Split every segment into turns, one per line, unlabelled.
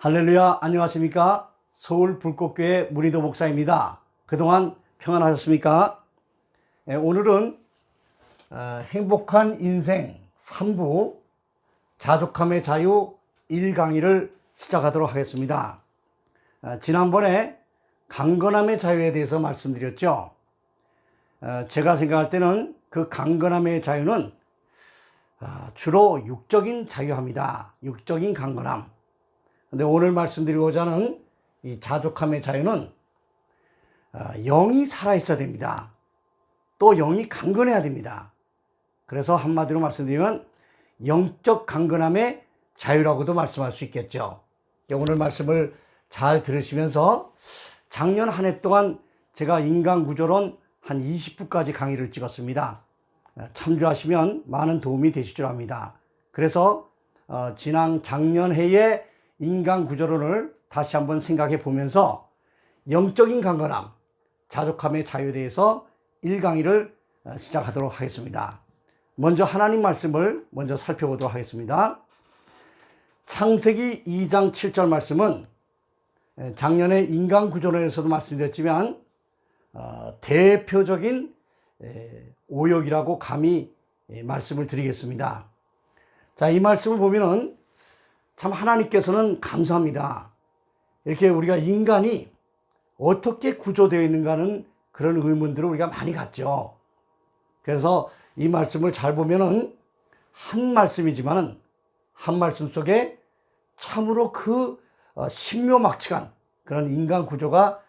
할렐루야, 안녕하십니까? 서울 불꽃교회 문희도 목사입니다. 그동안 평안하셨습니까? 오늘은 행복한 인생 3부 자족함의 자유 1강의를 시작하도록 하겠습니다. 지난번에 강건함의 자유에 대해서 말씀드렸죠. 제가 생각할 때는 그 강건함의 자유는 주로 육적인 자유합니다. 육적인 강건함. 근데 오늘 말씀드리고자 하는 이 자족함의 자유는 영이 살아있어야 됩니다. 또 영이 강건해야 됩니다. 그래서 한마디로 말씀드리면 영적 강건함의 자유라고도 말씀할 수 있겠죠. 오늘 말씀을 잘 들으시면서 작년 한 해 동안 제가 인간구조론 한 20부까지 강의를 찍었습니다. 참조하시면 많은 도움이 되실 줄 압니다. 그래서 작년 해에 인간구조론을 다시 한번 생각해 보면서 영적인 강건함, 자족함의 자유에 대해서 1강의를 시작하도록 하겠습니다. 먼저 하나님 말씀을 먼저 살펴보도록 하겠습니다. 창세기 2장 7절 말씀은 작년에 인간구조론에서도 말씀드렸지만 대표적인 오역이라고 감히 말씀을 드리겠습니다. 자, 이 말씀을 보면은 참 하나님께서는 감사합니다. 이렇게 우리가 인간이 어떻게 구조되어 있는가는 그런 의문들을 우리가 많이 갖죠. 그래서 이 말씀을 잘 보면은 한 말씀이지만은 한 말씀 속에 참으로 그 신묘막측한 그런 인간 구조가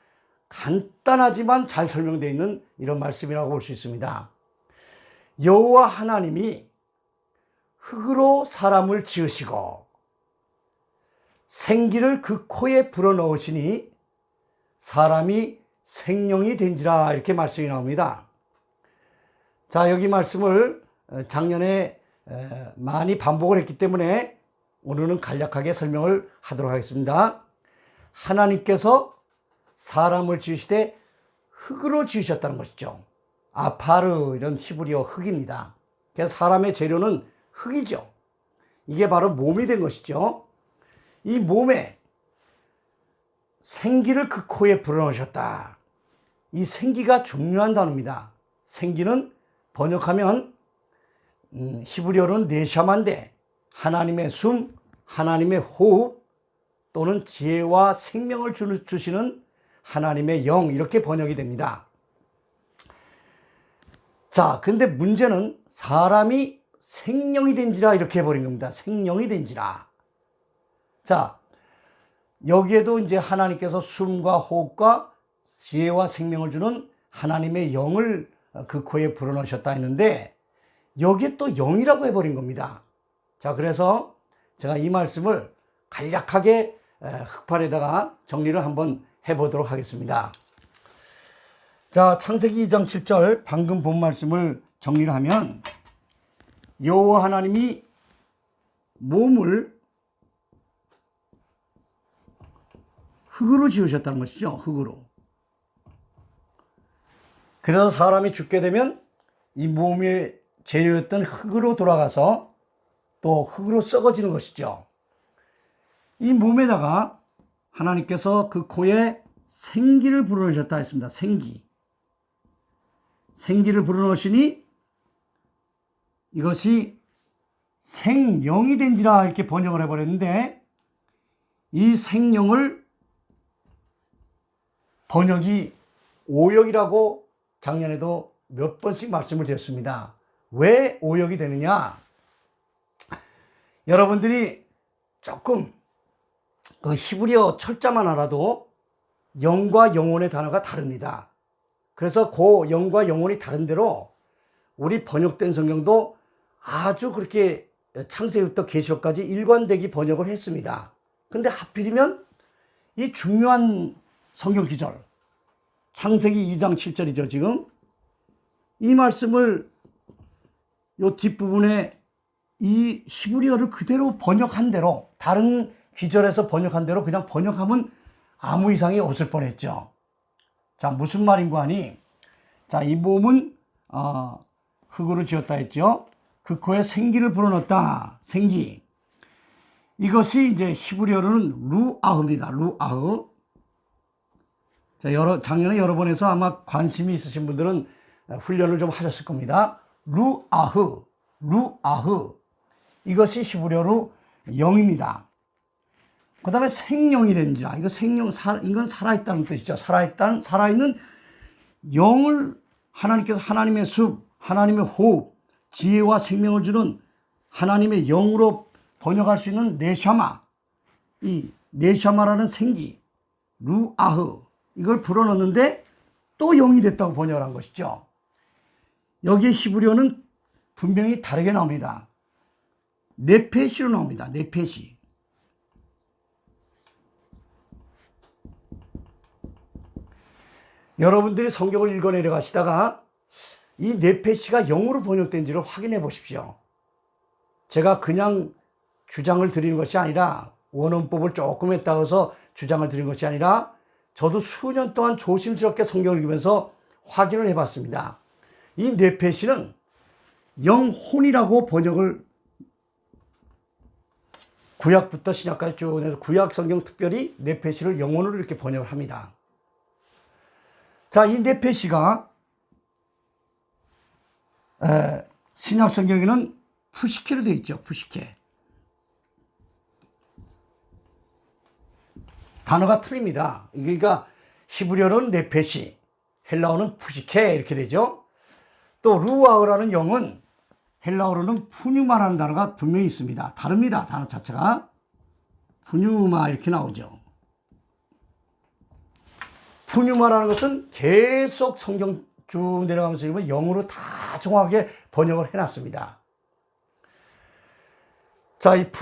간단하지만 잘 설명되어 있는 이런 말씀이라고 볼 수 있습니다. 여호와 하나님이 흙으로 사람을 지으시고 생기를 그 코에 불어넣으시니 사람이 생명이 된지라, 이렇게 말씀이 나옵니다. 자, 여기 말씀을 작년에 많이 반복을 했기 때문에 오늘은 간략하게 설명을 하도록 하겠습니다. 하나님께서 사람을 지으시되 흙으로 지으셨다는 것이죠. 아파르, 이런 히브리어 흙입니다. 그래서 사람의 재료는 흙이죠. 이게 바로 몸이 된 것이죠. 이 몸에 생기를 그 코에 불어넣으셨다. 이 생기가 중요한 단어입니다. 생기는 번역하면 히브리어로는 네샤마인데 하나님의 숨, 하나님의 호흡, 또는 지혜와 생명을 주시는 하나님의 영, 이렇게 번역이 됩니다. 자, 근데 문제는 사람이 생명이 된지라, 이렇게 해버린 겁니다. 생명이 된지라. 자, 여기에도 이제 하나님께서 숨과 호흡과 지혜와 생명을 주는 하나님의 영을 그 코에 불어넣으셨다 했는데 여기에 또 영이라고 해버린 겁니다. 자, 그래서 제가 이 말씀을 간략하게 흑판에다가 정리를 한번 해보도록 하겠습니다. 자, 창세기 2장 7절 방금 본 말씀을 정리를 하면 여호와 하나님이 몸을 흙으로 지으셨다는 것이죠. 흙으로. 그래서 사람이 죽게 되면 이 몸의 재료였던 흙으로 돌아가서 또 흙으로 썩어지는 것이죠. 이 몸에다가 하나님께서 그 코에 생기를 불어넣으셨다 했습니다. 생기를 불어넣으시니 이것이 생명이 된지라, 이렇게 번역을 해버렸는데 이 생명을 번역이 오역이라고 작년에도 몇 번씩 말씀을 드렸습니다. 왜 오역이 되느냐? 여러분들이 조금 그 히브리어 철자만 알아도 영과 영혼의 단어가 다릅니다. 그래서 그 영과 영혼이 다른 대로 우리 번역된 성경도 아주 그렇게 창세기부터 계시록까지 일관되게 번역을 했습니다. 근데 하필이면 이 중요한 성경 기절, 창세기 2장 7절이죠. 지금 이 말씀을 요 뒷부분에 이 히브리어를 그대로 번역한 대로, 다른 기절에서 번역한 대로 그냥 번역하면 아무 이상이 없을 뻔했죠. 자, 무슨 말인가 하니, 자, 이 몸은 흙으로 지었다 했죠. 그 코에 생기를 불어넣었다. 생기. 이것이 이제 히브리어로는 루아흐입니다. 루아흐. 자, 작년에 여러 번 해서 아마 관심이 있으신 분들은 훈련을 좀 하셨을 겁니다. 루아흐, 루아흐. 이것이 히브리어로 영입니다. 그 다음에 생명이랍니다. 이거 이건 살아있다는 뜻이죠. 살아있는 영을 하나님께서 하나님의 숲, 하나님의 호흡, 지혜와 생명을 주는 하나님의 영으로 번역할 수 있는 네샤마, 이 네샤마라는 생기, 루아흐, 이걸 불어넣는데 또 영이 됐다고 번역을 한 것이죠. 여기에 히브리어는 분명히 다르게 나옵니다. 네페시로 나옵니다. 네페시. 여러분들이 성경을 읽어 내려가시다가 이 네페시가 영어로 번역된지를 확인해 보십시오. 제가 그냥 주장을 드리는 것이 아니라, 원어법을 조금 했다고 해서 주장을 드리는 것이 아니라, 저도 수년 동안 조심스럽게 성경을 읽으면서 확인을 해 봤습니다. 이 네페시는 영혼이라고 번역을 구약부터 신약까지 쭉 해서 구약 성경 특별히 네페시를 영혼으로 이렇게 번역을 합니다. 자, 이 네페시가 신약 성경에는 푸시케로 되어 있죠. 푸시케. 단어가 틀립니다. 그러니까 히브리어는 네페시, 헬라어는 푸시케 이렇게 되죠. 또 루아흐라는 영은 헬라어로는 푸뉴마라는 단어가 분명히 있습니다. 다릅니다. 단어 자체가. 푸뉴마 이렇게 나오죠. 푸뉴마라는 것은 계속 성경 쭉 내려가면서 읽으면 영어로 다 정확하게 번역을 해놨습니다. 자, 이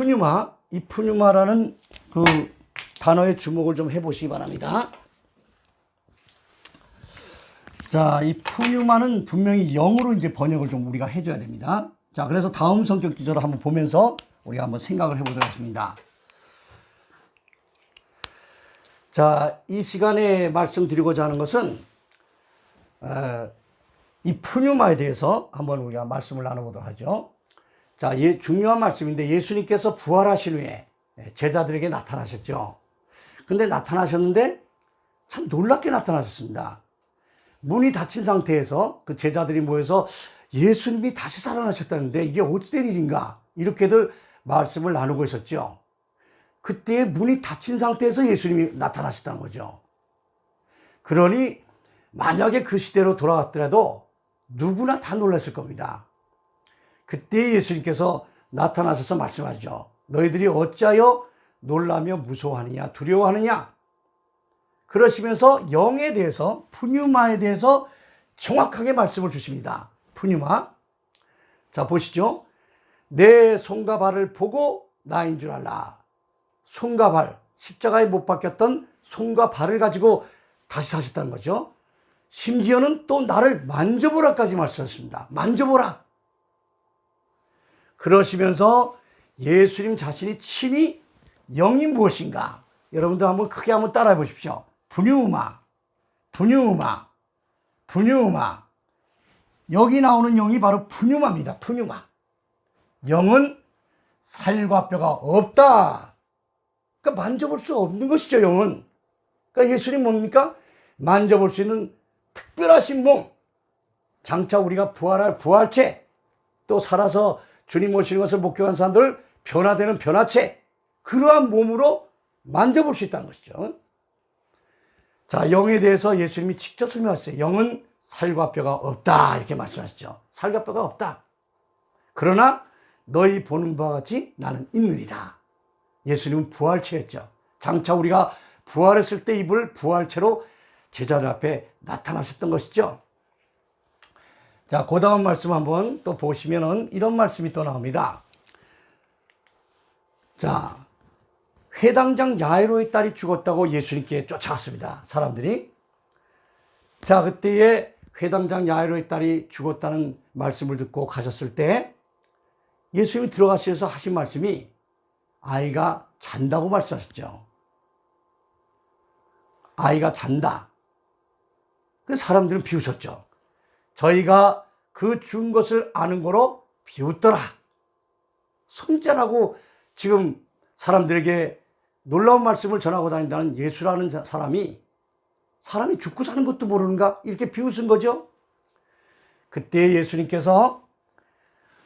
푸뉴마라는 그 단어에 주목을 좀 해보시기 바랍니다. 자, 이 푸뉴마는 분명히 영어로 이제 번역을 좀 우리가 해줘야 됩니다. 자, 그래서 다음 성경 기절을 한번 보면서 우리가 한번 생각을 해보도록 하겠습니다. 자, 이 시간에 말씀드리고자 하는 것은 이 푸뉴마에 대해서 한번 우리가 말씀을 나눠보도록 하죠. 자, 중요한 말씀인데, 예수님께서 부활하신 후에 제자들에게 나타나셨죠. 근데 나타나셨는데 참 놀랍게 나타나셨습니다. 문이 닫힌 상태에서 그 제자들이 모여서 예수님이 다시 살아나셨다는데 이게 어찌된 일인가, 이렇게들 말씀을 나누고 있었죠. 그때 문이 닫힌 상태에서 예수님이 나타나셨다는 거죠. 그러니 만약에 그 시대로 돌아갔더라도 누구나 다 놀랐을 겁니다. 그때 예수님께서 나타나셔서 말씀하시죠. 너희들이 어찌하여 놀라며 무서워하느냐, 두려워하느냐. 그러시면서 영에 대해서, 푸뉴마에 대해서 정확하게 말씀을 주십니다. 푸뉴마. 자, 보시죠. 내 손과 발을 보고 나인 줄 알라. 손과 발, 십자가에 못 박혔던 손과 발을 가지고 다시 사셨다는 거죠. 심지어는 또 나를 만져보라까지 말씀하셨습니다. 만져보라. 그러시면서 예수님 자신이 친히 영이 무엇인가, 여러분들 한번 크게 한번 따라해 보십시오. 푸뉴마, 푸뉴마, 푸뉴마. 여기 나오는 영이 바로 푸뉴마입니다. 푸뉴마. 영은 살과 뼈가 없다. 그러니까 만져볼 수 없는 것이죠, 영은. 그러니까 예수님 뭡니까? 만져볼 수 있는 특별하신 몸. 장차 우리가 부활할 부활체, 또 살아서 주님 오시는 것을 목격한 사람들 변화되는 변화체, 그러한 몸으로 만져볼 수 있다는 것이죠. 자, 영에 대해서 예수님이 직접 설명하셨어요. 영은 살과 뼈가 없다, 이렇게 말씀하셨죠. 살과 뼈가 없다. 그러나 너희 보는 바와 같이 나는 있느리라. 예수님은 부활체였죠. 장차 우리가 부활했을 때 입을 부활체로 제자들 앞에 나타나셨던 것이죠. 자, 그 다음 말씀 한번 또 보시면은 이런 말씀이 또 나옵니다. 자, 회당장 야이로의 딸이 죽었다고 예수님께 쫓아왔습니다. 사람들이. 자, 그때에 회당장 야이로의 딸이 죽었다는 말씀을 듣고 가셨을 때 예수님이 들어가셔서 하신 말씀이 아이가 잔다고 말씀하셨죠. 아이가 잔다. 그 사람들은 비웃었죠. 저희가 그 죽은 것을 아는 거로 비웃더라. 성자라고 지금 사람들에게 놀라운 말씀을 전하고 다닌다는 예수라는 사람이 죽고 사는 것도 모르는가? 이렇게 비웃은 거죠. 그때 예수님께서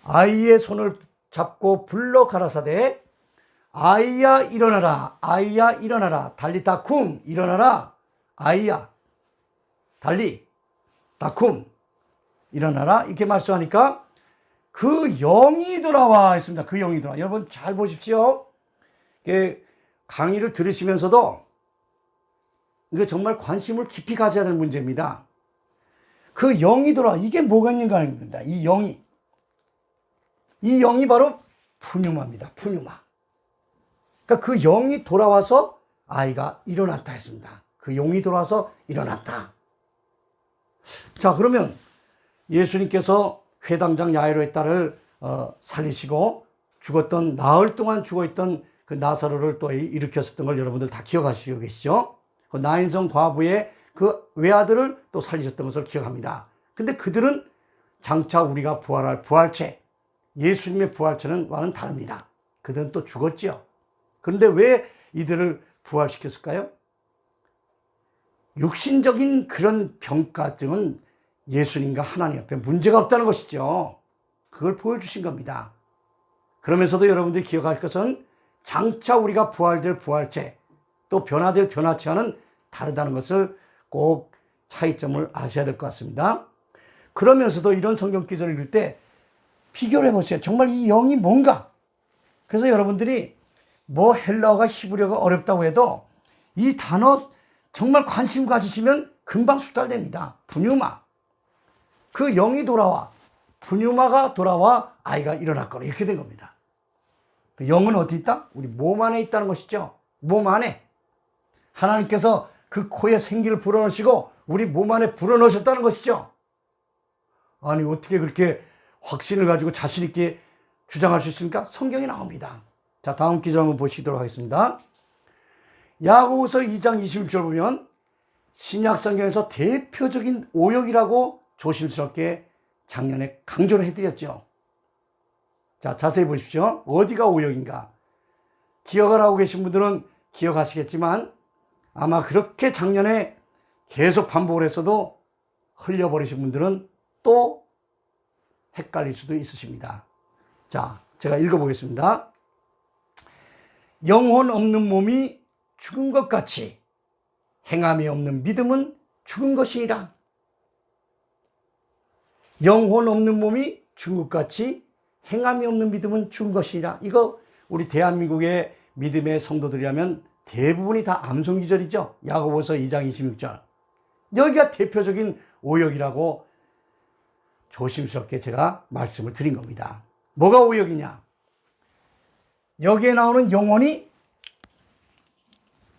아이의 손을 잡고 불러 가라사대 아이야 일어나라, 아이야 일어나라, 달리타 쿰, 일어나라, 아이야 달리타 쿰, 일어나라, 이렇게 말씀하니까 그 영이 돌아와 있습니다. 그 영이 돌아와. 여러분 잘 보십시오. 강의를 들으시면서도 이거 정말 관심을 깊이 가져야 될 문제입니다. 그 영이 돌아와. 이게 뭐가 있는가 하는 겁니다. 이 영이 바로 푸뉴마입니다. 푸뉴마. 그러니까 그 영이 돌아와서 아이가 일어났다 했습니다. 그 영이 돌아와서 일어났다. 자, 그러면 예수님께서 회당장 야이로의 딸을 살리시고 죽었던, 나흘 동안 죽어있던 그 나사로를 또 일으켰었던 걸 여러분들 다 기억하시고 계시죠? 그 나인성 과부의 그 외아들을 또 살리셨던 것을 기억합니다. 근데 그들은 장차 우리가 부활할 부활체, 예수님의 부활체와는 다릅니다. 그들은 또 죽었지요. 그런데 왜 이들을 부활시켰을까요? 육신적인 그런 병가증은 예수님과 하나님 앞에 문제가 없다는 것이죠. 그걸 보여주신 겁니다. 그러면서도 여러분들이 기억할 것은 장차 우리가 부활될 부활체, 또 변화될 변화체와는 다르다는 것을 꼭 차이점을 아셔야 될 것 같습니다. 그러면서도 이런 성경 기절을 읽을 때 비교를 해보세요. 정말 이 영이 뭔가? 그래서 여러분들이 뭐 헬라어가 히브리어가 어렵다고 해도 이 단어 정말 관심 가지시면 금방 숙달됩니다. 푸뉴마. 그 영이 돌아와, 푸뉴마가 돌아와 아이가 일어났거나 이렇게 된 겁니다. 그 영은 어디 있다? 우리 몸 안에 있다는 것이죠. 몸 안에. 하나님께서 그 코에 생기를 불어넣으시고 우리 몸 안에 불어넣으셨다는 것이죠. 아니 어떻게 그렇게 확신을 가지고 자신 있게 주장할 수 있습니까? 성경에 나옵니다. 자, 다음 기절 한번 보시도록 하겠습니다. 야고보서 2장 26절 보면 신약 성경에서 대표적인 오역이라고 조심스럽게 작년에 강조를 해드렸죠. 자, 자세히 보십시오. 어디가 오역인가? 기억을 하고 계신 분들은 기억하시겠지만 아마 그렇게 작년에 계속 반복을 했어도 흘려버리신 분들은 또 헷갈릴 수도 있으십니다. 자, 제가 읽어보겠습니다. 영혼 없는 몸이 죽은 것 같이 행함이 없는 믿음은 죽은 것이니라. 영혼 없는 몸이 죽은 것 같이 행함이 없는 믿음은 죽은 것이니라. 이거 우리 대한민국의 믿음의 성도들이라면 대부분이 다 암송기절이죠. 야고보서 2장 26절. 여기가 대표적인 오역이라고 조심스럽게 제가 말씀을 드린 겁니다. 뭐가 오역이냐? 여기에 나오는 영혼이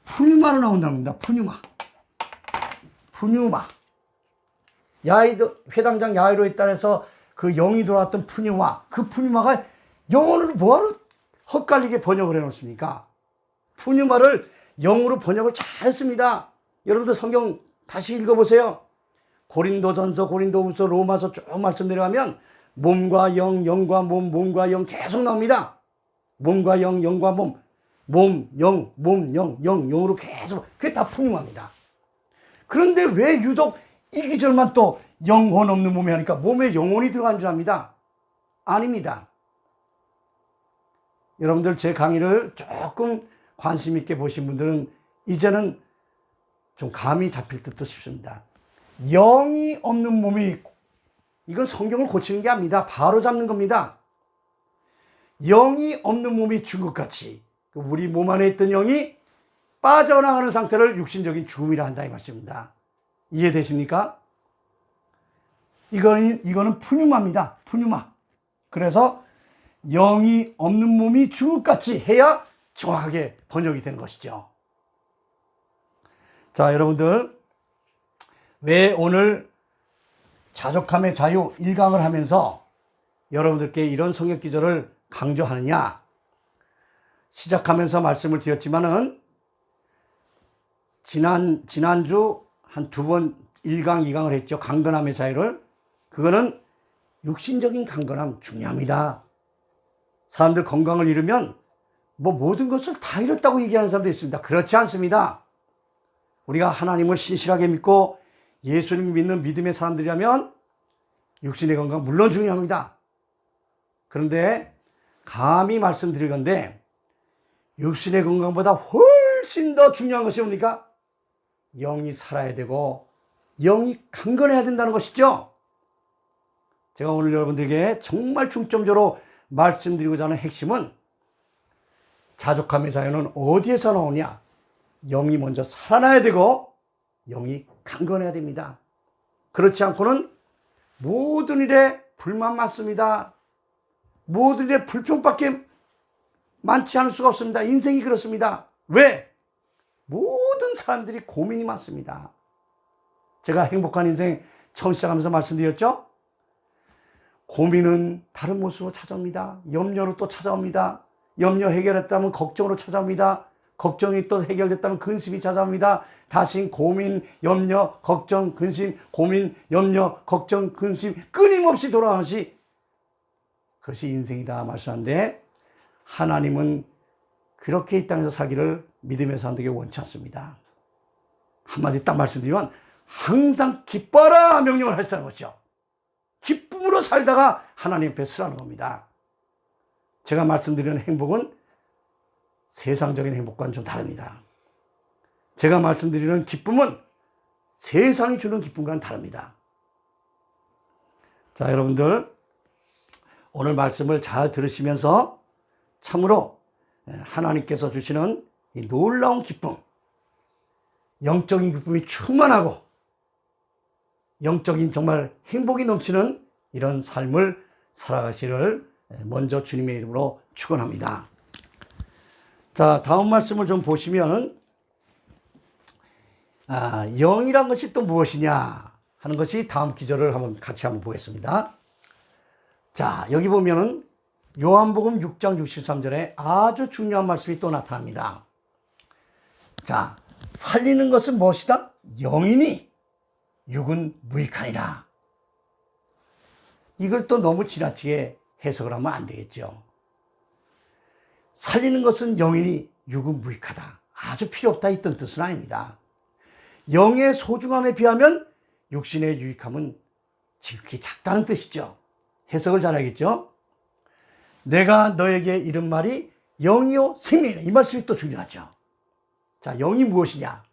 푸뉴마로 나온다는 겁니다. 푸뉴마. 푸뉴마. 회당장 야이로에 따라서 그 영이 돌아왔던 푸뉴마. 그 푸뉴마가 영혼으로 뭐하러 헛갈리게 번역을 해놓습니까? 푸뉴마를 영으로 번역을 잘했습니다. 여러분들 성경 다시 읽어보세요. 고린도전서, 고린도후서, 로마서 쭉 말씀 내려가면 몸과 영, 영과 몸, 몸과 영 계속 나옵니다. 몸과 영, 영과 몸, 몸, 영, 몸, 영, 영, 영으로 계속. 그게 다 푸뉴마입니다. 그런데 왜 유독 이 기절만 또 영혼 없는 몸이 하니까 몸에 영혼이 들어간 줄 압니다. 아닙니다. 여러분들 제 강의를 조금 관심 있게 보신 분들은 이제는 좀 감이 잡힐 듯도 싶습니다. 영이 없는 몸이, 이건 성경을 고치는 게 아닙니다. 바로 잡는 겁니다. 영이 없는 몸이 죽은 것 같이 우리 몸 안에 있던 영이 빠져나가는 상태를 육신적인 죽음이라 한다 이 말씀입니다. 이해되십니까? 이거는 푸뉴마입니다. 푸뉴마. 그래서 영이 없는 몸이 죽은 것 같이 해야 정확하게 번역이 되는 것이죠. 자, 여러분들 왜 오늘 자족함의 자유 1강을 하면서 여러분들께 이런 성경 기절을 강조하느냐? 시작하면서 말씀을 드렸지만은 지난주 한 두 번 1강, 2강을 했죠. 강건함의 자유를. 그거는 육신적인 강건함 중요합니다. 사람들 건강을 잃으면 뭐 모든 것을 다 잃었다고 얘기하는 사람도 있습니다. 그렇지 않습니다. 우리가 하나님을 신실하게 믿고 예수님 믿는 믿음의 사람들이라면 육신의 건강 물론 중요합니다. 그런데 감히 말씀드릴 건데 육신의 건강보다 훨씬 더 중요한 것이 뭡니까? 영이 살아야 되고 영이 강건해야 된다는 것이죠. 제가 오늘 여러분들에게 정말 중점적으로 말씀드리고자 하는 핵심은 자족함의 자유는 어디에서 나오냐? 영이 먼저 살아나야 되고 영이 강건해야 됩니다. 그렇지 않고는 모든 일에 불만 많습니다. 모든 일에 불평밖에 많지 않을 수가 없습니다. 인생이 그렇습니다. 왜? 모든 사람들이 고민이 많습니다. 제가 행복한 인생 처음 시작하면서 말씀드렸죠? 고민은 다른 모습으로 찾아옵니다. 염려로 또 찾아옵니다. 염려 해결했다면 걱정으로 찾아옵니다. 걱정이 또 해결됐다면 근심이 찾아옵니다. 다시 고민, 염려, 걱정, 근심, 고민, 염려, 걱정, 근심 끊임없이 돌아오는 것이 그것이 인생이다 말씀하는데 하나님은 그렇게 이 땅에서 살기를 믿음의 사람들에게 원치 않습니다. 한마디 딱 말씀드리면 항상 기뻐하라 명령을 하셨다는 것이죠. 기쁨으로 살다가 하나님 앞에 서라는 겁니다. 제가 말씀드리는 행복은 세상적인 행복과는 좀 다릅니다. 제가 말씀드리는 기쁨은 세상이 주는 기쁨과는 다릅니다. 자, 여러분들 오늘 말씀을 잘 들으시면서 참으로 하나님께서 주시는 이 놀라운 기쁨, 영적인 기쁨이 충만하고 영적인 정말 행복이 넘치는 이런 삶을 살아가시를 먼저 주님의 이름으로 축원합니다. 자, 다음 말씀을 좀 보시면은 영이란 것이 또 무엇이냐 하는 것이 다음 기절을 같이 한번 보겠습니다. 자, 여기 보면은 요한복음 6장 63절에 아주 중요한 말씀이 또 나타납니다. 자, 살리는 것은 무엇이다? 영이니 육은 무익하니라. 이걸 또 너무 지나치게 해석을 하면 안 되겠죠. 살리는 것은 영이니 육은 무익하다. 아주 필요 없다 있던 뜻은 아닙니다. 영의 소중함에 비하면 육신의 유익함은 지극히 작다는 뜻이죠. 해석을 잘하겠죠. 내가 너에게 이른 말이 영이요 생명이라. 이 말씀이 또 중요하죠. 자, 영이 무엇이냐?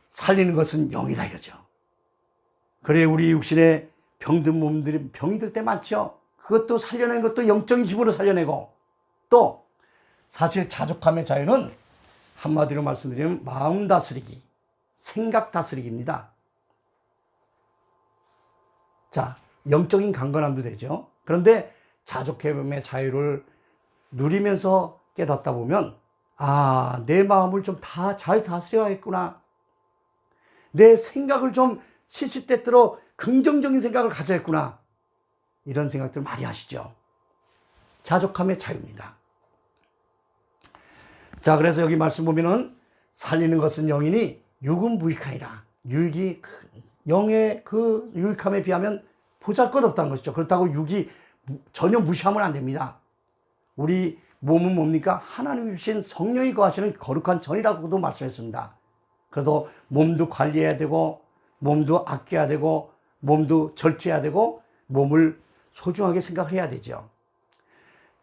살리는 것은 영이다 이거죠. 그래 우리 육신에 병든 몸들이 병이 들 때 많죠. 그것도 살려내는 것도 영적인 힘으로 살려내고 또 사실 자족함의 자유는 한마디로 말씀드리면 마음 다스리기, 생각 다스리기입니다. 자, 영적인 강건함도 되죠. 그런데 자족함의 자유를 누리면서 깨닫다 보면 내 마음을 좀 다 잘 다스려야겠구나. 내 생각을 좀 시시때때로 긍정적인 생각을 가져야 했구나. 이런 생각들 많이 하시죠. 자족함의 자유입니다. 자, 그래서 여기 말씀 보면은 살리는 것은 영이니 육은 무익하니라. 육이 영의 그 유익함에 비하면 보잘것없다는 것이죠. 그렇다고 육이 전혀 무시하면 안 됩니다. 우리 몸은 뭡니까? 하나님이 주신 성령이 거하시는 거룩한 전이라고도 말씀했습니다. 그래도 몸도 관리해야 되고 몸도 아껴야 되고 몸도 절제해야 되고 몸을 소중하게 생각을 해야 되죠.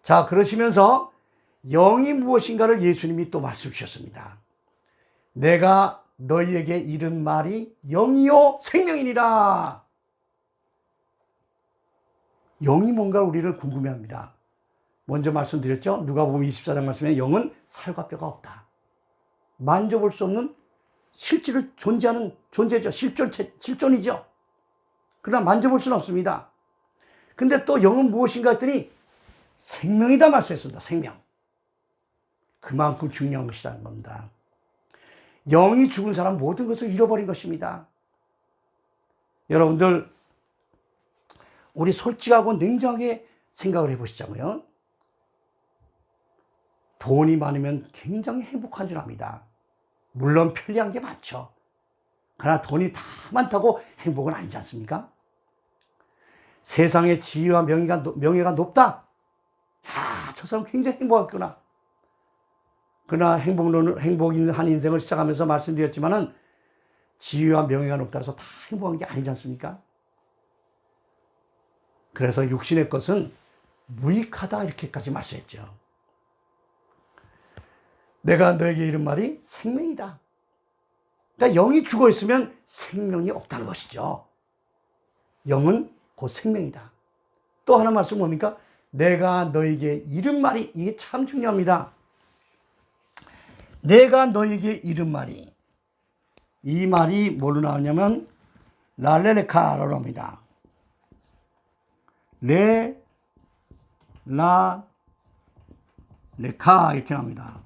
자, 그러시면서 영이 무엇인가를 예수님이 또 말씀 주셨습니다. 내가 너희에게 이른 말이 영이요 생명이니라. 영이 뭔가 우리를 궁금해합니다. 먼저 말씀드렸죠. 누가복음 24장 말씀에 영은 살과 뼈가 없다. 만져볼 수 없는 실제로 존재하는 존재죠. 실존이죠. 그러나 만져볼 수는 없습니다. 근데 또 영은 무엇인가 했더니 생명이다 말씀했습니다. 생명. 그만큼 중요한 것이라는 겁니다. 영이 죽은 사람 모든 것을 잃어버린 것입니다. 여러분들 우리 솔직하고 냉정하게 생각을 해보시자고요. 돈이 많으면 굉장히 행복한 줄 압니다. 물론 편리한 게 많죠. 그러나 돈이 다 많다고 행복은 아니지 않습니까? 세상의 지위와 명예가 높다? 저 사람 굉장히 행복했구나. 그러나 행복한 인생을 시작하면서 말씀드렸지만은 지위와 명예가 높다 해서 다 행복한 게 아니지 않습니까? 그래서 육신의 것은 무익하다 이렇게까지 말씀했죠. 내가 너에게 이른 말이 생명이다. 그러니까 영이 죽어 있으면 생명이 없다는 것이죠. 영은 곧 생명이다. 또 하나 말씀 뭡니까? 내가 너에게 이른 말이, 이게 참 중요합니다. 내가 너에게 이른 말이, 이 말이 뭘로 나오냐면 랄레레카라고 합니다. 레카 이렇게 나옵니다.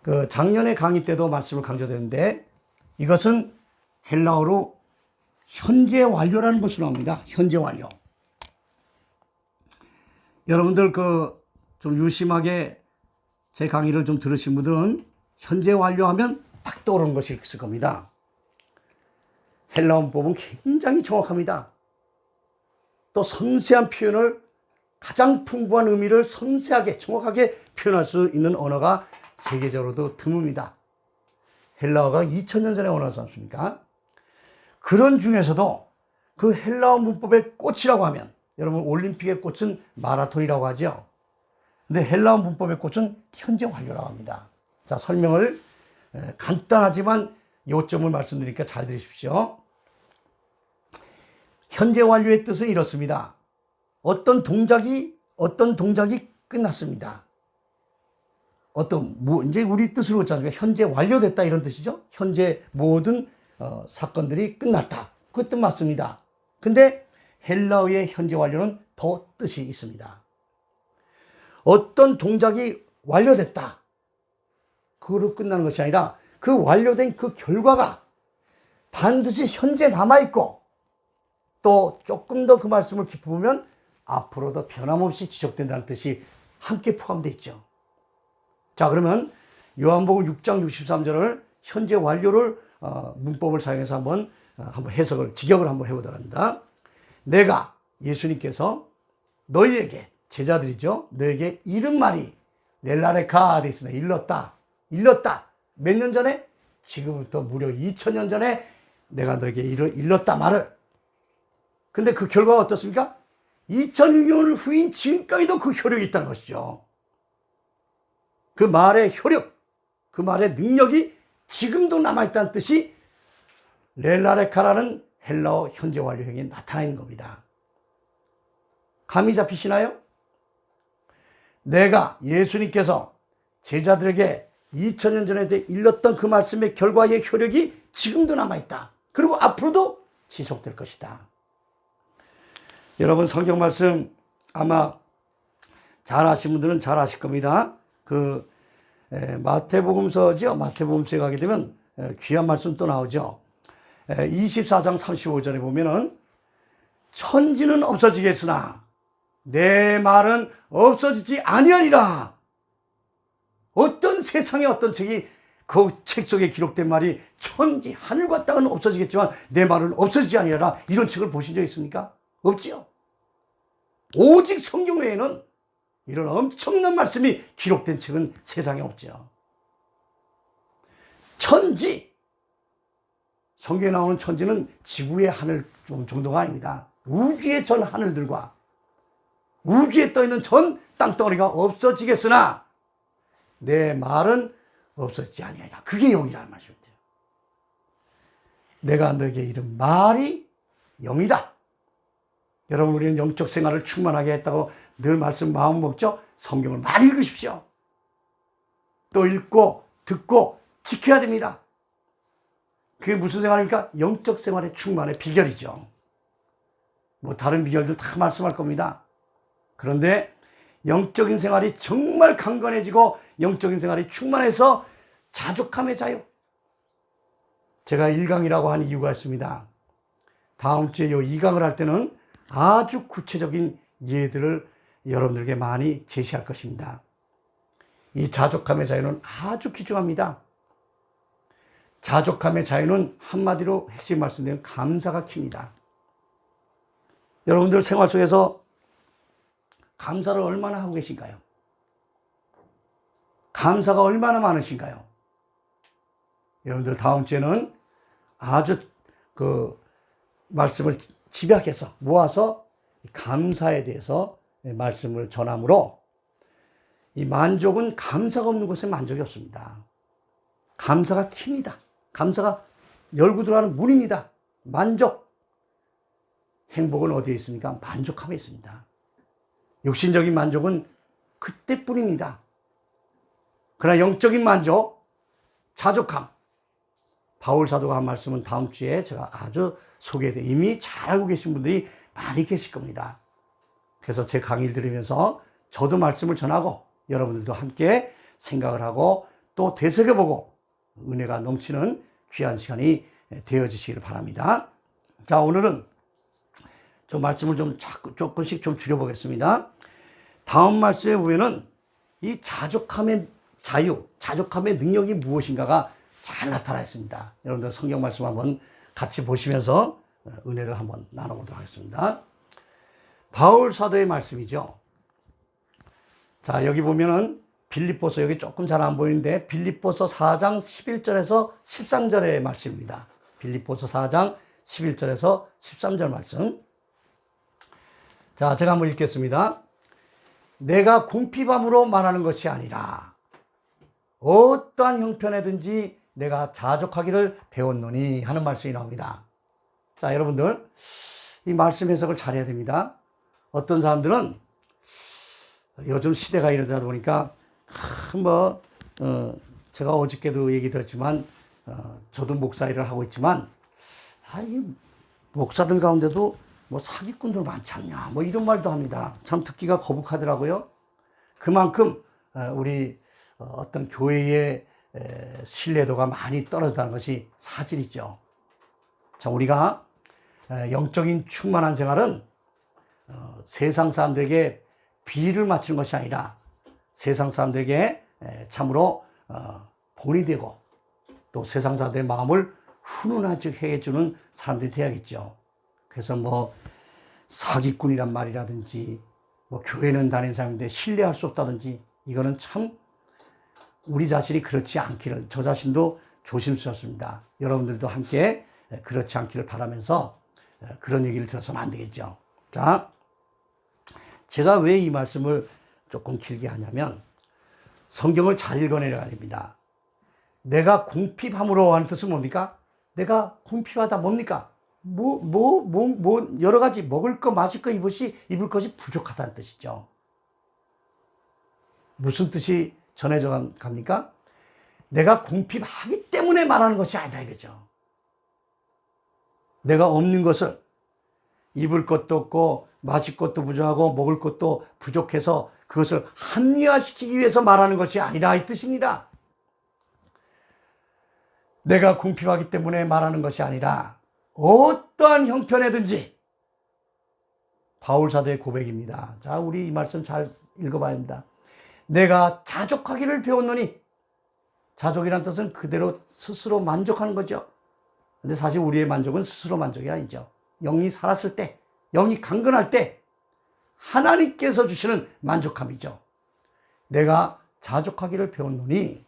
그 작년에 강의 때도 말씀을 강조드렸는데 이것은 헬라어로 현재 완료라는 것으로 나옵니다. 현재 완료. 여러분들 좀 유심하게 제 강의를 좀 들으신 분들은 현재 완료하면 딱 떠오르는 것이 있을 겁니다. 헬라어 문법은 굉장히 정확합니다. 또 섬세한 표현을, 가장 풍부한 의미를 섬세하게 정확하게 표현할 수 있는 언어가 세계적으로도 드뭅니다. 헬라어가 2000년 전에 언어지 않습니까? 그런 중에서도 그 헬라어 문법의 꽃이라고 하면, 여러분 올림픽의 꽃은 마라톤이라고 하죠. 근데 헬라어 문법의 꽃은 현재 완료라고 합니다. 자, 설명을 간단하지만 요점을 말씀드리니까 잘 들으십시오. 현재 완료의 뜻은 이렇습니다. 어떤 동작이 끝났습니다. 이제 우리 뜻으로 그렇잖아요. 현재 완료됐다 이런 뜻이죠. 현재 모든 사건들이 끝났다. 그 뜻 맞습니다. 근데 헬라어의 현재 완료는 더 뜻이 있습니다. 어떤 동작이 완료됐다. 그거로 끝나는 것이 아니라 그 완료된 그 결과가 반드시 현재 남아있고 또 조금 더 그 말씀을 깊이 보면 앞으로도 변함없이 지속된다는 뜻이 함께 포함되어 있죠. 자, 그러면 요한복음 6장 63절을 현재 완료를 문법을 사용해서 한번 해석을, 직역을 한번 해보도록 합니다. 내가, 예수님께서 너희에게, 제자들이죠, 너희에게 이른 말이 렐라레카 되어 있습니다. 일렀다. 몇 년 전에? 지금부터 무려 2000년 전에 내가 너에게 일렀다 말을. 근데 그 결과가 어떻습니까? 2006년 후인 지금까지도 그 효력이 있다는 것이죠. 그 말의 효력, 그 말의 능력이 지금도 남아있다는 뜻이 렐라레카라는 헬라어 현재 완료형이 나타나 있는 겁니다. 감이 잡히시나요? 내가, 예수님께서 제자들에게 2000년 전에 일렀던 그 말씀의 결과의 효력이 지금도 남아있다. 그리고 앞으로도 지속될 것이다. 여러분 성경 말씀 아마 잘 아신 분들은 잘 아실 겁니다. 마태복음서죠. 마태복음서에 가게 되면 귀한 말씀 또 나오죠. 24장 35절에 보면은 천지는 없어지겠으나 내 말은 없어지지 아니하리라. 어떤 세상에 어떤 책이 그 책 속에 기록된 말이 천지 하늘과 땅은 없어지겠지만 내 말은 없어지지 아니하리라. 이런 책을 보신 적 있습니까? 없지요. 오직 성경 외에는 이런 엄청난 말씀이 기록된 책은 세상에 없죠. 천지, 성경에 나오는 천지는 지구의 하늘 정도가 아닙니다. 우주의 전 하늘들과 우주에 떠있는 전 땅덩어리가 없어지겠으나 내 말은 없어지지 아니하리라. 그게 영이라는 말씀입니다. 내가 너에게 이른 말이 영이다. 여러분, 우리는 영적 생활을 충만하게 했다고 늘 말씀 마음 먹죠? 성경을 많이 읽으십시오. 또 읽고 듣고 지켜야 됩니다. 그게 무슨 생활입니까? 영적 생활의 충만의 비결이죠. 뭐 다른 비결들 다 말씀할 겁니다. 그런데 영적인 생활이 정말 강건해지고 영적인 생활이 충만해서 자족함의 자유. 제가 1강이라고 하는 이유가 있습니다. 다음 주에 이 2강을 할 때는 아주 구체적인 예들을 여러분들에게 많이 제시할 것입니다. 이 자족함의 자유는 아주 귀중합니다. 자족함의 자유는 한마디로 핵심 말씀드리면 감사가 킵니다. 여러분들 생활 속에서 감사를 얼마나 하고 계신가요? 감사가 얼마나 많으신가요? 여러분들 다음 주에는 아주 그 말씀을 집약해서 모아서 감사에 대해서 말씀을 전함으로 이 만족은 감사가 없는 곳에 만족이 없습니다. 감사가 킵니다. 감사가 열고 들어가는 문입니다. 만족. 행복은 어디에 있습니까? 만족함에 있습니다. 육신적인 만족은 그때뿐입니다. 그러나 영적인 만족, 자족함. 바울 사도가 한 말씀은 다음 주에 제가 아주 소개해드려 이미 잘 알고 계신 분들이 많이 계실 겁니다. 그래서 제 강의를 들으면서 저도 말씀을 전하고 여러분들도 함께 생각을 하고 또 되새겨보고 은혜가 넘치는 귀한 시간이 되어지시길 바랍니다. 자, 오늘은 좀 말씀을 조금씩 좀 줄여보겠습니다. 다음 말씀에 보면은 이 자족함의 자유, 자족함의 능력이 무엇인가가 잘 나타나 있습니다. 여러분들 성경 말씀 한번 같이 보시면서 은혜를 한번 나눠보도록 하겠습니다. 바울 사도의 말씀이죠. 자, 여기 보면은 빌립보서, 여기 조금 잘 안 보이는데 빌립보서 4장 11절에서 13절의 말씀입니다. 빌립보서 4장 11절에서 13절 말씀. 자, 제가 한번 읽겠습니다. 내가 궁핍함으로 말하는 것이 아니라 어떠한 형편에든지 내가 자족하기를 배웠노니 하는 말씀이 나옵니다. 자, 여러분들 이 말씀 해석을 잘해야 됩니다. 어떤 사람들은 요즘 시대가 이러다 보니까 제가 어저께도 얘기 들었지만 저도 목사 일을 하고 있지만 이 목사들 가운데도 뭐 사기꾼들 많지 않냐 뭐 이런 말도 합니다. 참 듣기가 거북하더라고요. 그만큼 우리 어떤 교회의 신뢰도가 많이 떨어졌다는 것이 사실이죠. 자, 우리가 영적인 충만한 생활은 세상 사람들에게 비를 맞추는 것이 아니라 세상 사람들에게 참으로 본이 되고 또 세상 사람들의 마음을 훈훈하게 해주는 사람들이 되어야겠죠. 그래서 뭐 사기꾼이란 말이라든지 뭐 교회는 다니는 사람인데 신뢰할 수 없다든지 이거는 참 우리 자신이 그렇지 않기를 저 자신도 조심스럽습니다. 여러분들도 함께 그렇지 않기를 바라면서 그런 얘기를 들어서는 안 되겠죠. 자, 제가 왜 이 말씀을 조금 길게 하냐면 성경을 잘 읽어내려야 됩니다. 내가 궁핍함으로 하는 뜻은 뭡니까? 내가 궁핍하다 뭡니까? 여러 가지 먹을 거, 마실 거, 입을 것이 부족하다는 뜻이죠. 무슨 뜻이 전해져 갑니까? 내가 궁핍하기 때문에 말하는 것이 아니다 이거죠. 내가 없는 것을 입을 것도 없고 마실 것도 부족하고 먹을 것도 부족해서 그것을 합리화시키기 위해서 말하는 것이 아니라 이 뜻입니다. 내가 궁핍하기 때문에 말하는 것이 아니라 어떠한 형편에든지 바울 사도의 고백입니다. 자, 우리 이 말씀 잘 읽어봐야 합니다. 내가 자족하기를 배웠노니 자족이란 뜻은 그대로 스스로 만족하는 거죠. 근데 사실 우리의 만족은 스스로 만족이 아니죠. 영이 살았을 때, 영이 강건할 때 하나님께서 주시는 만족함이죠. 내가 자족하기를 배웠노니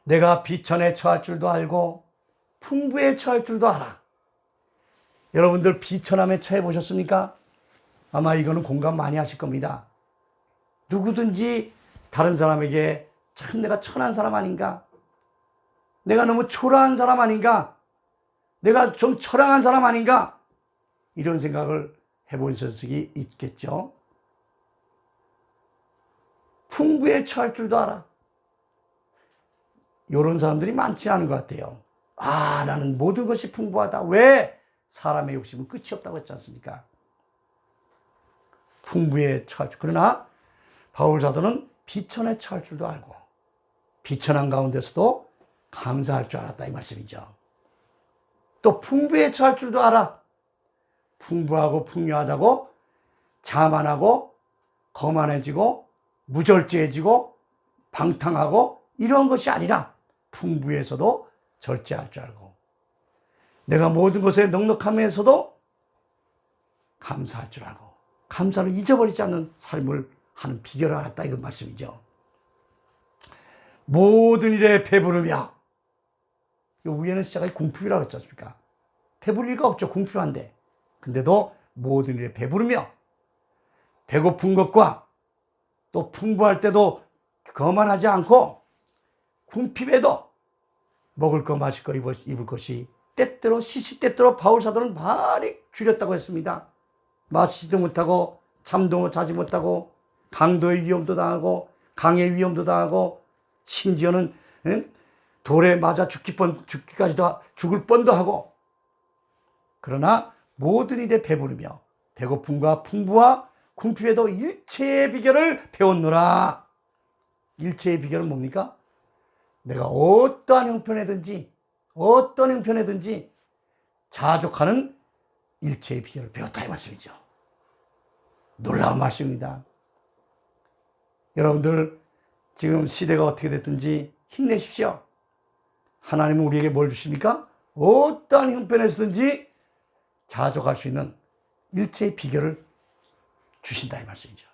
내가 비천에 처할 줄도 알고 풍부에 처할 줄도 알아. 여러분들 비천함에 처해 보셨습니까? 아마 이거는 공감 많이 하실 겁니다. 누구든지 다른 사람에게 참 내가 천한 사람 아닌가? 내가 너무 초라한 사람 아닌가? 내가 좀 처량한 사람 아닌가? 이런 생각을 해본 적이 있겠죠. 풍부에 처할 줄도 알아. 이런 사람들이 많지 않은 것 같아요. 아, 나는 모든 것이 풍부하다. 왜? 사람의 욕심은 끝이 없다고 했지 않습니까? 풍부에 처할 줄. 그러나 바울 사도는 비천에 처할 줄도 알고 비천한 가운데서도 감사할 줄 알았다 이 말씀이죠. 또 풍부에 처할 줄도 알아. 풍부하고 풍요하다고 자만하고 거만해지고 무절제해지고 방탕하고 이런 것이 아니라 풍부에서도 절제할 줄 알고 내가 모든 것에 넉넉함에서도 감사할 줄 알고 감사를 잊어버리지 않는 삶을 하는 비결을 알았다, 이런 말씀이죠. 모든 일에 배부르며, 위에는 시작이 궁핍이라고 했지 않습니까? 배부를 리가 없죠. 궁핍한데. 근데도 모든 일에 배부르며, 배고픈 것과 또 풍부할 때도 거만하지 않고, 궁핍에도 먹을 거 마실 거 입을 것이 때때로 시시때때로 바울 사도는 많이 줄였다고 했습니다. 마시지도 못하고 잠도 자지 못하고 강도의 위험도 당하고 강의 위험도 당하고 심지어는 돌에 맞아 죽기까지도 죽을 뻔도 하고, 그러나 모든 일에 배부르며 배고픔과 풍부와 궁핍에도 일체의 비결을 배웠노라. 일체의 비결은 뭡니까? 내가 어떠한 형편에든지 자족하는 일체의 비결을 배웠다, 이 말씀이죠. 놀라운 말씀입니다. 여러분들 지금 시대가 어떻게 됐든지 힘내십시오. 하나님은 우리에게 뭘 주십니까? 어떠한 형편에서든지 자족할 수 있는 일체의 비결을 주신다, 이 말씀이죠.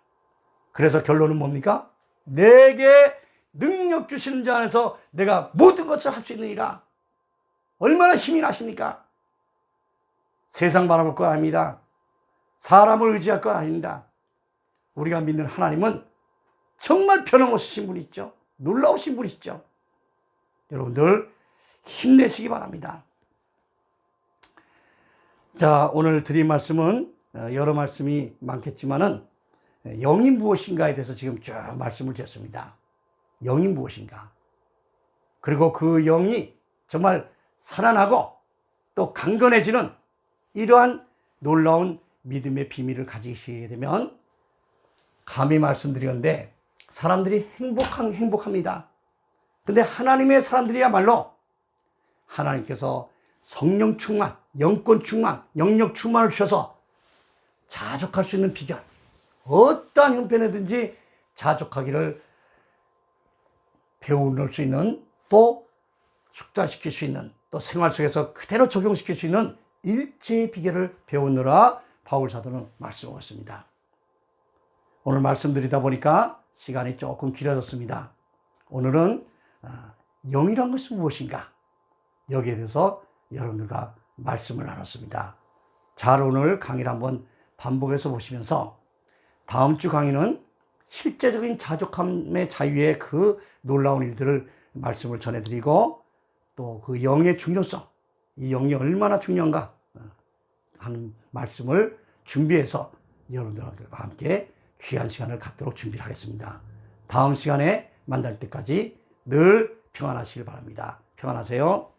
그래서 결론은 뭡니까? 내게 능력 주시는 자 안에서 내가 모든 것을 할 수 있느니라. 얼마나 힘이 나십니까? 세상 바라볼 거 아닙니다. 사람을 의지할 거 아닙니다. 우리가 믿는 하나님은 정말 변함없으신 분이시죠. 놀라우신 분이시죠. 여러분들 힘내시기 바랍니다. 자, 오늘 드린 말씀은 여러 말씀이 많겠지만은 영이 무엇인가에 대해서 지금 쭉 말씀을 드렸습니다. 영이 무엇인가? 그리고 그 영이 정말 살아나고 또 강건해지는 이러한 놀라운 믿음의 비밀을 가지시게 되면, 감히 말씀드렸는데 사람들이 행복합니다. 근데 하나님의 사람들이야말로 하나님께서 성령 충만, 영권 충만, 영력 충만을 주셔서 자족할 수 있는 비결, 어떠한 형편에든지 자족하기를 배울 수 있는, 또 숙달시킬 수 있는, 또 생활 속에서 그대로 적용시킬 수 있는 일체의 비결을 배우느라 바울 사도는 말씀하고 있습니다. 오늘 말씀드리다 보니까 시간이 조금 길어졌습니다. 오늘은 영이란 것은 무엇인가? 여기에 대해서 여러분들과 말씀을 나눴습니다. 잘 오늘 강의를 한번 반복해서 보시면서 다음 주 강의는 실제적인 자족함의 자유의 그 놀라운 일들을 말씀을 전해드리고, 또 그 영의 중요성, 이 영이 얼마나 중요한가 하는 말씀을 준비해서 여러분들과 함께 귀한 시간을 갖도록 준비를 하겠습니다. 다음 시간에 만날 때까지 늘 평안하시길 바랍니다. 평안하세요.